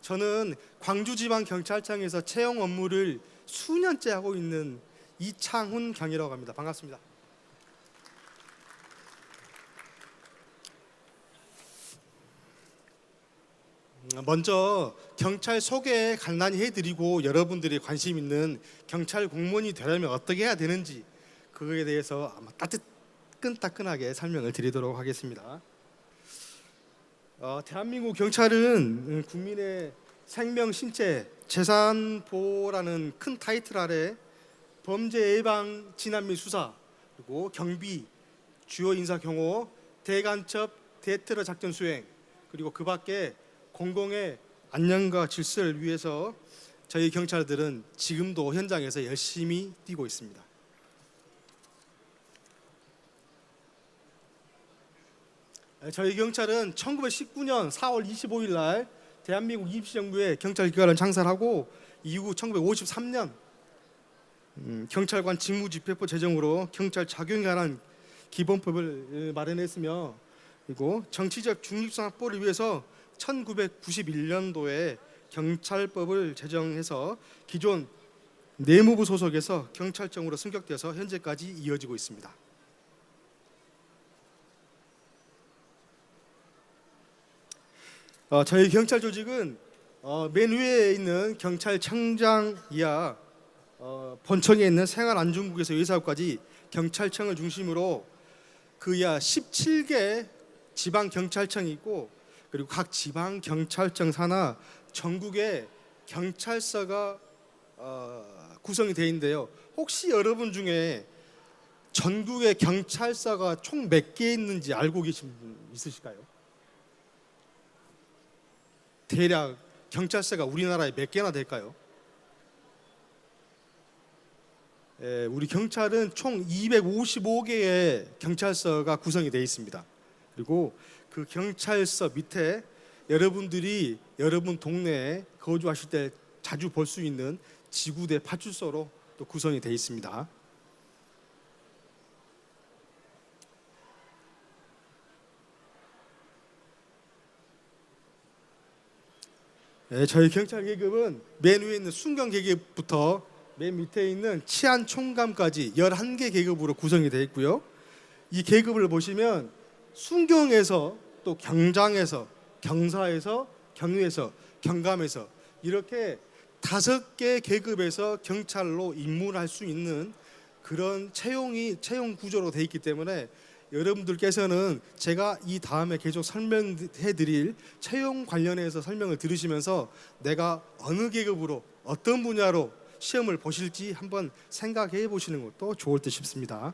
저는 광주지방경찰청에서 채용 업무를 수년째 하고 있는 이창훈 경이라고 합니다. 반갑습니다. 먼저 경찰 소개 간단히 해드리고 여러분들이 관심 있는 경찰 공무원이 되려면 어떻게 해야 되는지 그거에 대해서 아마 따끈따끈하게 설명을 드리도록 하겠습니다. 대한민국 경찰은 국민의 생명, 신체, 재산 보호라는 큰 타이틀 아래 범죄 예방, 진압 및 수사, 그리고 경비, 주요 인사 경호, 대간첩, 대테러 작전 수행, 그리고 그 밖에 공공의 안녕과 질서를 위해서 저희 경찰들은 지금도 현장에서 열심히 뛰고 있습니다. 저희 경찰은 1919년 4월 25일 날 대한민국 임시정부의 경찰기관을 창설하고 이후 1953년 경찰관 직무집행법 제정으로 경찰 작용에 관한 기본법을 마련했으며, 그리고 정치적 중립성 확보를 위해서 1991년도에 경찰법을 제정해서 기존 내무부 소속에서 경찰청으로 승격돼서 현재까지 이어지고 있습니다. 저희 경찰 조직은 맨 위에 있는 경찰청장 이하 본청에 있는 생활안전국에서 의사국까지 경찰청을 중심으로 그 이하 17개 지방경찰청이 있고, 그리고 각 지방경찰청 산하 전국에 경찰서가 구성이 되어 있는데요. 혹시 여러분 중에 전국에 경찰서가 총 몇 개 있는지 알고 계신 분 있으실까요? 대략 경찰서가 우리나라에 몇 개나 될까요? 우리 경찰은 총 255개의 경찰서가 구성이 되어 있습니다. 그리고 그 경찰서 밑에 여러분들이 여러분 동네에 거주하실 때 자주 볼 수 있는 지구대 파출소로 또 구성이 되어 있습니다. 저희 경찰 계급은 맨 위에 있는 순경 계급부터 맨 밑에 있는 치안 총감까지 11개 계급으로 구성이 되어 있고요. 이 계급을 보시면 순경에서 또 경장에서 경사에서 경위에서 경감에서 이렇게 5개 계급에서 경찰로 입문할 수 있는 그런 채용 구조로 되어 있기 때문에 여러분들께서는 제가 이 다음에 계속 설명해 드릴 채용 관련해서 설명을 들으시면서 내가 어느 계급으로 어떤 분야로 시험을 보실지 한번 생각해 보시는 것도 좋을 듯 싶습니다.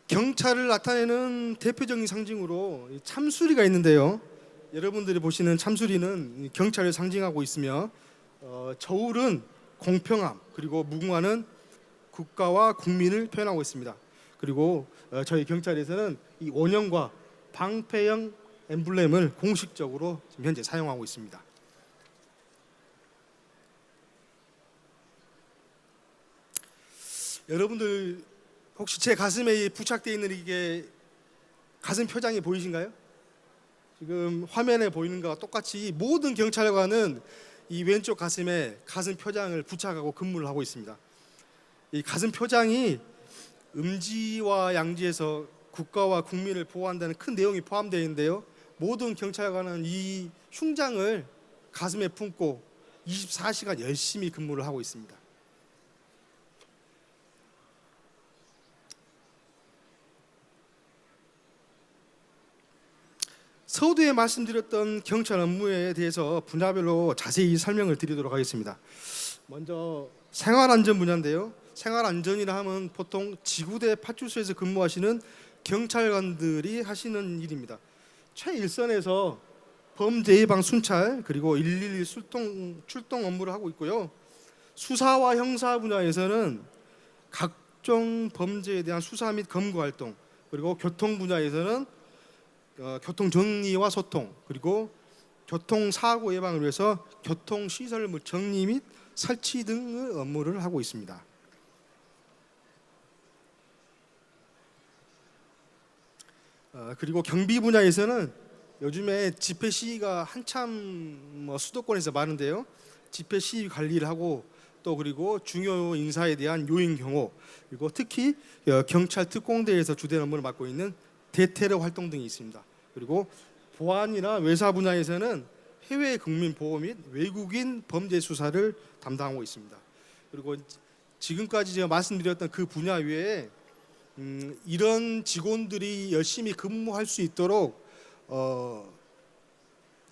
경찰을 나타내는 대표적인 상징으로 참수리가 있는데요. 여러분들이 보시는 참수리는 경찰을 상징하고 있으며, 저울은 공평함, 그리고 무궁화는 국가와 국민을 표현하고 있습니다. 그리고 저희 경찰에서는 이 원형과 방패형 엠블렘을 공식적으로 지금 현재 사용하고 있습니다. 여러분들 혹시 제 가슴에 부착되어 있는 이게 가슴 표장이 보이신가요? 지금 화면에 보이는 것과 똑같이 모든 경찰관은 이 왼쪽 가슴에 가슴 표장을 부착하고 근무를 하고 있습니다. 이 가슴 표장이 음지와 양지에서 국가와 국민을 보호한다는 큰 내용이 포함되어 있는데요. 모든 경찰관은 이 흉장을 가슴에 품고 24시간 열심히 근무를 하고 있습니다. 서두에 말씀드렸던 경찰 업무에 대해서 분야별로 자세히 설명을 드리도록 하겠습니다. 먼저 생활안전 분야인데요. 생활안전이라 하면 보통 지구대 파출소에서 근무하시는 경찰관들이 하시는 일입니다. 최일선에서 범죄 예방 순찰, 그리고 112 출동 업무를 하고 있고요. 수사와 형사 분야에서는 각종 범죄에 대한 수사 및 검거 활동, 그리고 교통 분야에서는 교통 정리와 소통, 그리고 교통사고 예방을 위해서 교통시설물 정리 및 설치 등의 업무를 하고 있습니다. 그리고 경비 분야에서는 요즘에 집회 시위가 한참 수도권에서 많은데요. 집회 시위 관리를 하고 또 그리고 중요 인사에 대한 요인 경호, 그리고 특히 경찰 특공대에서 주된 업무를 맡고 있는 대테러 활동 등이 있습니다. 그리고 보안이나 외사 분야에서는 해외 국민 보호 및 외국인 범죄 수사를 담당하고 있습니다. 그리고 지금까지 제가 말씀드렸던 그 분야 외에 이런 직원들이 열심히 근무할 수 있도록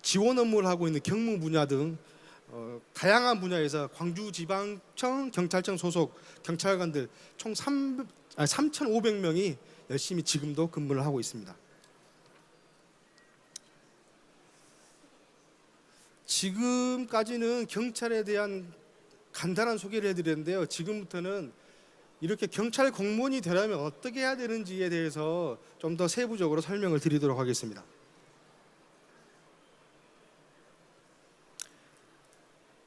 지원 업무를 하고 있는 경무 분야 등 다양한 분야에서 광주지방청 경찰청 소속 경찰관들 총 3,500명이 열심히 지금도 근무를 하고 있습니다. 지금까지는 경찰에 대한 간단한 소개를 해드렸는데요. 지금부터는 이렇게 경찰 공무원이 되려면 어떻게 해야 되는지에 대해서 좀 더 세부적으로 설명을 드리도록 하겠습니다.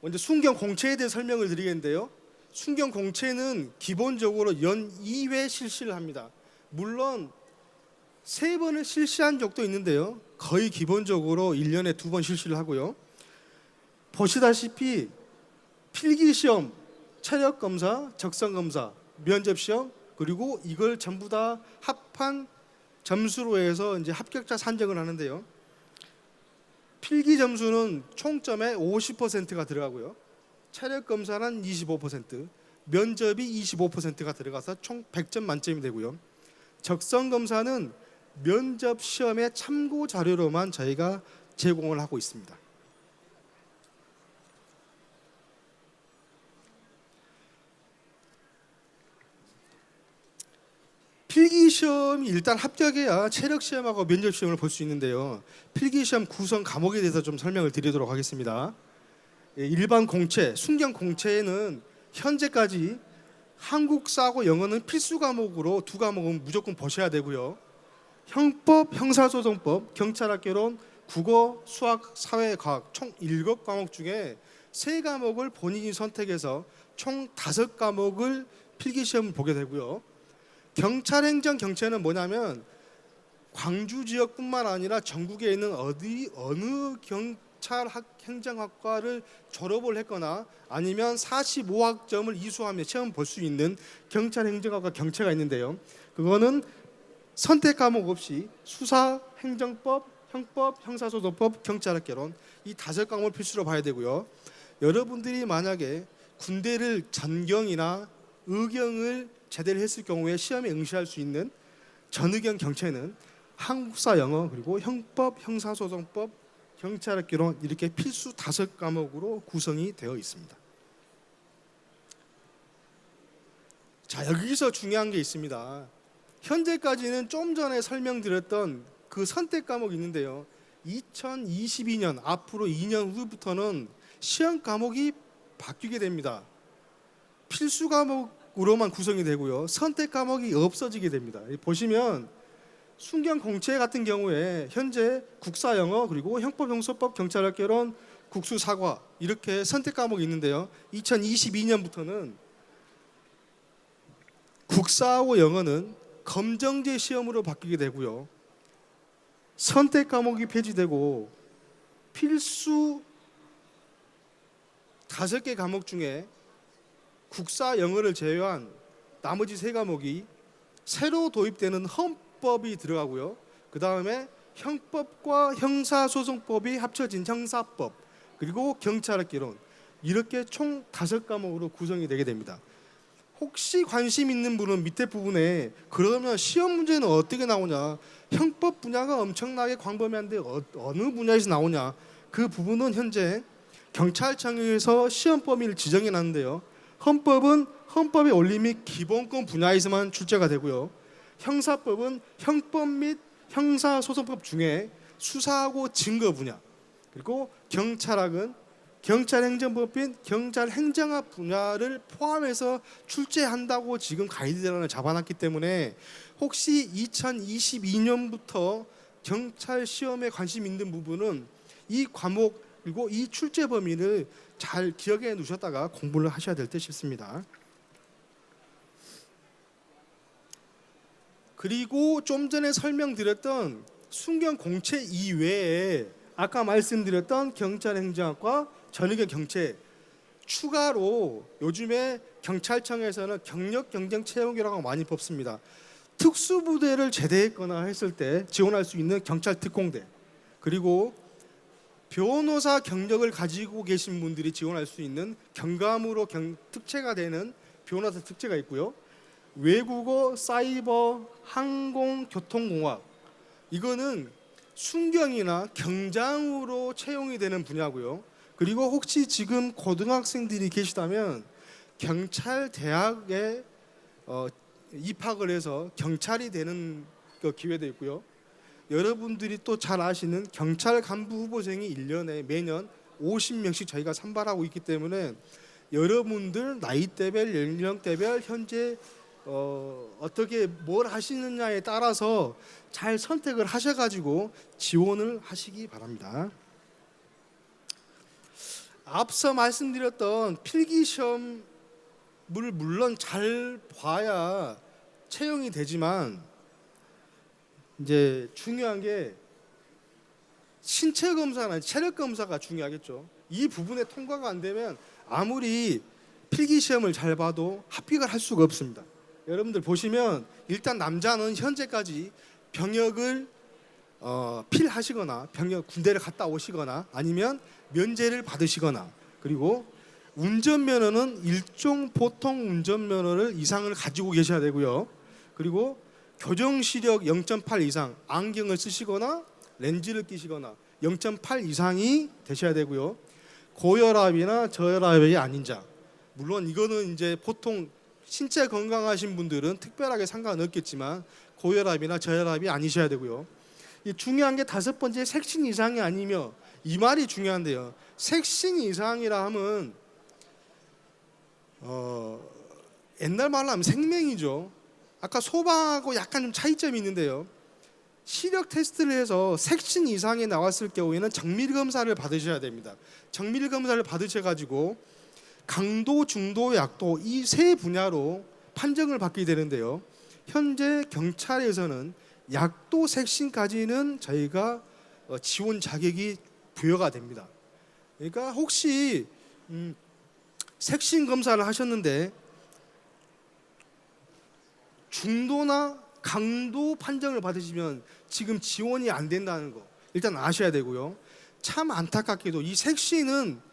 먼저 순경 공채에 대해 설명을 드리겠는데요. 순경 공채는 기본적으로 연 2회 실시를 합니다. 물론 3번을 실시한 적도 있는데요. 거의 기본적으로 1년에 2번 실시를 하고요. 보시다시피 필기시험, 체력검사, 적성검사, 면접시험, 그리고 이걸 전부 다 합한 점수로 해서 이제 합격자 산정을 하는데요. 필기 점수는 총점의 50%가 들어가고요. 체력 검사는 25%, 면접이 25%가 들어가서 총 100점 만점이 되고요. 적성 검사는 면접 시험의 참고 자료로만 저희가 제공을 하고 있습니다. 필기시험이 일단 합격해야 체력시험하고 면접시험을 볼 수 있는데요. 필기시험 구성 과목에 대해서 좀 설명을 드리도록 하겠습니다. 일반 공채, 순경 공채에는 현재까지 한국사하고 영어는 필수 과목으로 2과목은 무조건 보셔야 되고요. 형법, 형사소송법, 경찰학개론, 국어, 수학, 사회, 과학 총 7과목 중에 3과목을 본인이 선택해서 총 5과목을 필기시험을 보게 되고요. 경찰행정 경채는 뭐냐면 광주 지역뿐만 아니라 전국에 있는 어느 경찰 행정학과를 졸업을 했거나 아니면 45학점을 이수하며 시험 볼 수 있는 경찰행정학과 경채가 있는데요. 그거는 선택 과목 없이 수사, 행정법, 형법, 형사소송법, 경찰학개론 이 5과목을 필수로 봐야 되고요. 여러분들이 만약에 군대를 전경이나 의경을 제대로 했을 경우에 시험에 응시할 수 있는 전의경 경채는 한국사, 영어, 그리고 형법, 형사소송법, 경찰학개론 이렇게 필수 5과목으로 구성이 되어 있습니다. 자, 여기서 중요한 게 있습니다. 현재까지는 좀 전에 설명드렸던 그 선택 과목이 있는데요. 2022년 앞으로 2년 후부터는 시험 과목이 바뀌게 됩니다. 필수 과목으로만 구성이 되고요. 선택 과목이 없어지게 됩니다. 보시면 순경 공채 같은 경우에 현재 국사, 영어, 그리고 형법, 형소법, 경찰학개론, 국수, 사과 이렇게 선택 과목이 있는데요. 2022년부터는 국사하고 영어는 검정제 시험으로 바뀌게 되고요. 선택 과목이 폐지되고 필수 5개 과목 중에 국사, 영어를 제외한 나머지 3과목이 새로 도입되는 헌법이 들어가고요. 그 다음에 형법과 형사소송법이 합쳐진 형사법, 그리고 경찰학개론 이렇게 총 5과목으로 구성이 되게 됩니다. 혹시 관심 있는 분은 밑에 부분에 그러면 시험 문제는 어떻게 나오냐, 형법 분야가 엄청나게 광범위한데 어느 분야에서 나오냐, 그 부분은 현재 경찰청에서 시험 범위를 지정해 놨는데요. 헌법은 헌법의 원리 및 기본권 분야에서만 출제가 되고요. 형사법은 형법 및 형사소송법 중에 수사하고 증거 분야, 그리고 경찰학은 경찰행정법 및 경찰행정학 분야를 포함해서 출제한다고 지금 가이드라인을 잡아놨기 때문에 혹시 2022년부터 경찰 시험에 관심 있는 부분은 이 과목 그리고 이 출제 범위를 잘 기억해 두셨다가 공부를 하셔야 될 듯 싶습니다. 그리고 좀 전에 설명드렸던 순경 공채 이외에 아까 말씀드렸던 경찰행정학과 전의경 경채 추가로 요즘에 경찰청에서는 경력 경쟁 채용이라고 많이 뽑습니다. 특수부대를 제대했거나 했을 때 지원할 수 있는 경찰 특공대, 그리고 변호사 경력을 가지고 계신 분들이 지원할 수 있는 경감으로 특채가 되는 변호사 특채가 있고요. 외국어, 사이버, 항공, 교통공학, 이거는 순경이나 경장으로 채용이 되는 분야고요. 그리고 혹시 지금 고등학생들이 계시다면 경찰 대학에 입학을 해서 경찰이 되는 기회도 있고요. 여러분들이 또 잘 아시는 경찰 간부 후보생이 1년에 매년 50명씩 저희가 선발하고 있기 때문에 여러분들 나이대별, 연령대별 현재 어떻게 뭘 하시느냐에 따라서 잘 선택을 하셔가지고 지원을 하시기 바랍니다. 앞서 말씀드렸던 필기시험을 물론 잘 봐야 채용이 되지만 이제 중요한 게 신체 검사나 체력 검사가 중요하겠죠. 이 부분에 통과가 안 되면 아무리 필기시험을 잘 봐도 합격을 할 수가 없습니다. 여러분들 보시면 일단 남자는 현재까지 병역을 필하시거나 병역 군대를 갔다 오시거나 아니면 면제를 받으시거나, 그리고 운전면허는 일종 보통 운전면허를 이상을 가지고 계셔야 되고요. 그리고 교정시력 0.8 이상, 안경을 쓰시거나 렌즈를 끼시거나 0.8 이상이 되셔야 되고요. 고혈압이나 저혈압이 아닌 자, 물론 이거는 이제 보통 신체 건강하신 분들은 특별하게 상관없겠지만 고혈압이나 저혈압이 아니셔야 되고요. 이 중요한 게 5번째, 색신 이상이 아니며, 이 말이 중요한데요. 색신 이상이라 하면 옛날 말로 하면 생명이죠. 아까 소방하고 약간 좀 차이점이 있는데요. 시력 테스트를 해서 색신 이상이 나왔을 경우에는 정밀 검사를 받으셔야 됩니다. 정밀 검사를 받으셔가지고 강도, 중도, 약도 이 세 분야로 판정을 받게 되는데요. 현재 경찰에서는 약도 색신까지는 저희가 지원 자격이 부여가 됩니다. 그러니까 혹시 색신 검사를 하셨는데 중도나 강도 판정을 받으시면 지금 지원이 안 된다는 거 일단 아셔야 되고요. 참 안타깝게도 이 색신은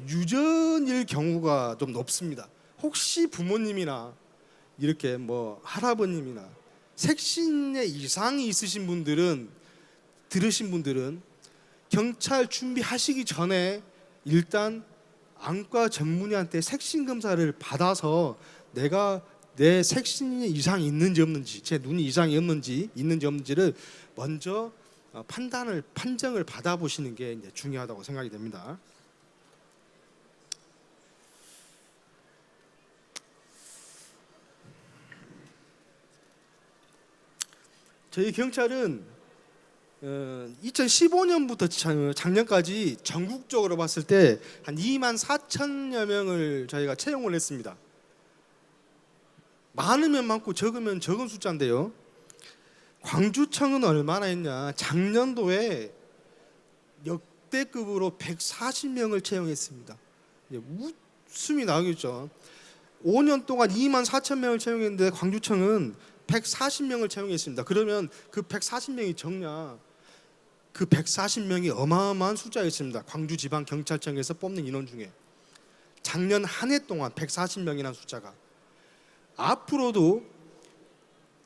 유전일 경우가 좀 높습니다. 혹시 부모님이나 이렇게 뭐 할아버님이나 색신에 이상이 있으신 분들은, 들으신 분들은 경찰 준비하시기 전에 일단 안과 전문의한테 색신 검사를 받아서 내가 내 색신이 이상이 있는지 없는지, 제 눈이 이상이 있는지 없는지를 먼저 판정을 받아보시는 게 이제 중요하다고 생각이 됩니다. 저희 경찰은 2015년부터 작년까지 전국적으로 봤을 때 한 2만 4천여 명을 저희가 채용을 했습니다. 많으면 많고 적으면 적은 숫자인데요. 광주청은 얼마나 했냐? 작년도에 역대급으로 140명을 채용했습니다. 웃음이 나오겠죠. 5년 동안 2만 4천 명을 채용했는데 광주청은 140명을 채용했습니다. 그러면 그 140명이 적냐? 그 140명이 어마어마한 숫자였습니다. 광주지방경찰청에서 뽑는 인원 중에 작년 한 해 동안 140명이라는 숫자가. 앞으로도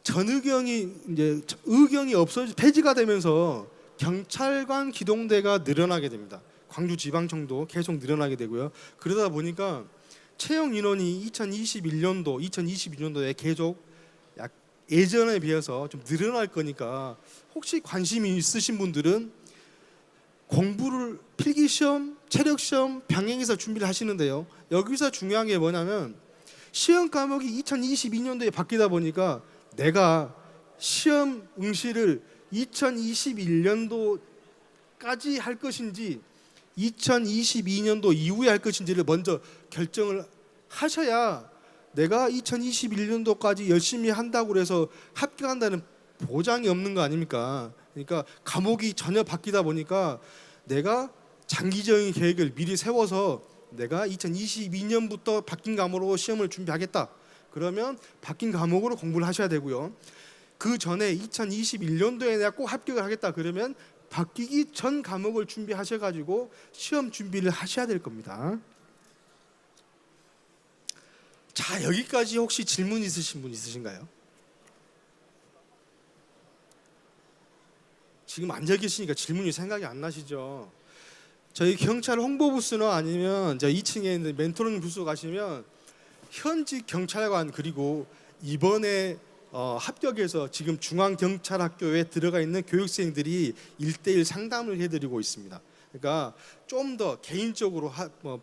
전의경이 이제 의경이 폐지가 되면서 경찰관 기동대가 늘어나게 됩니다. 광주지방청도 계속 늘어나게 되고요. 그러다 보니까 채용 인원이 2022년도에 계속 예전에 비해서 좀 늘어날 거니까 혹시 관심이 있으신 분들은 공부를 필기시험, 체력시험 병행해서 준비를 하시는데요. 여기서 중요한 게 뭐냐면 시험 과목이 2022년도에 바뀌다 보니까 내가 시험 응시를 2021년도까지 할 것인지 2022년도 이후에 할 것인지를 먼저 결정을 하셔야 내가 2021년도까지 열심히 한다고 해서 합격한다는 보장이 없는 거 아닙니까? 그러니까 과목이 전혀 바뀌다 보니까 내가 장기적인 계획을 미리 세워서 내가 2022년부터 바뀐 과목으로 시험을 준비하겠다. 그러면 바뀐 과목으로 공부를 하셔야 되고요. 그 전에 2021년도에 내가 꼭 합격을 하겠다. 그러면 바뀌기 전 과목을 준비하셔가지고 시험 준비를 하셔야 될 겁니다. 자, 여기까지 혹시 질문 있으신 분 있으신가요? 지금 앉아 계시니까 질문이 생각이 안 나시죠? 저희 경찰 홍보부스나 아니면 저 2층에 있는 멘토링 부스 가시면 현직 경찰관 그리고 이번에 합격해서 지금 중앙경찰학교에 들어가 있는 교육생들이 1대1 상담을 해드리고 있습니다. 그러니까 좀 더 개인적으로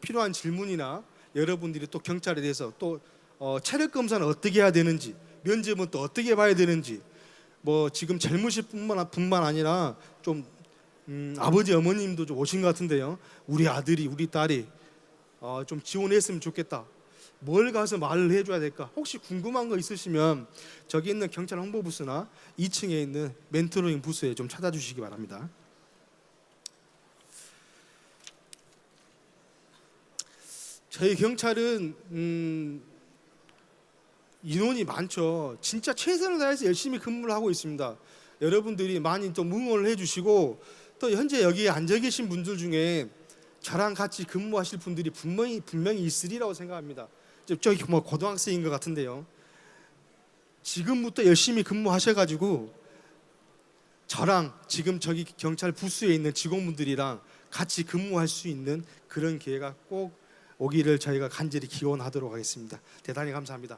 필요한 질문이나 여러분들이 또 경찰에 대해서 또 체력 검사는 어떻게 해야 되는지, 면접은 또 어떻게 봐야 되는지, 뭐 지금 젊으실 뿐만 아니라 좀 아버지 어머님도 좀 오신 것 같은데요. 우리 아들이 우리 딸이 좀 지원했으면 좋겠다. 뭘 가서 말을 해줘야 될까? 혹시 궁금한 거 있으시면 저기 있는 경찰 홍보부스나 2층에 있는 멘토링 부스에 좀 찾아주시기 바랍니다. 저희 경찰은 인원이 많죠. 진짜 최선을 다해서 열심히 근무를 하고 있습니다. 여러분들이 많이 또 응원을 해주시고 또 현재 여기에 앉아 계신 분들 중에 저랑 같이 근무하실 분들이 분명히 있으리라고 생각합니다. 저기 뭐 고등학생인 것 같은데요. 지금부터 열심히 근무하셔가지고 저랑 지금 저기 경찰 부스에 있는 직원분들이랑 같이 근무할 수 있는 그런 기회가 꼭 오기를 저희가 간절히 기원하도록 하겠습니다. 대단히 감사합니다.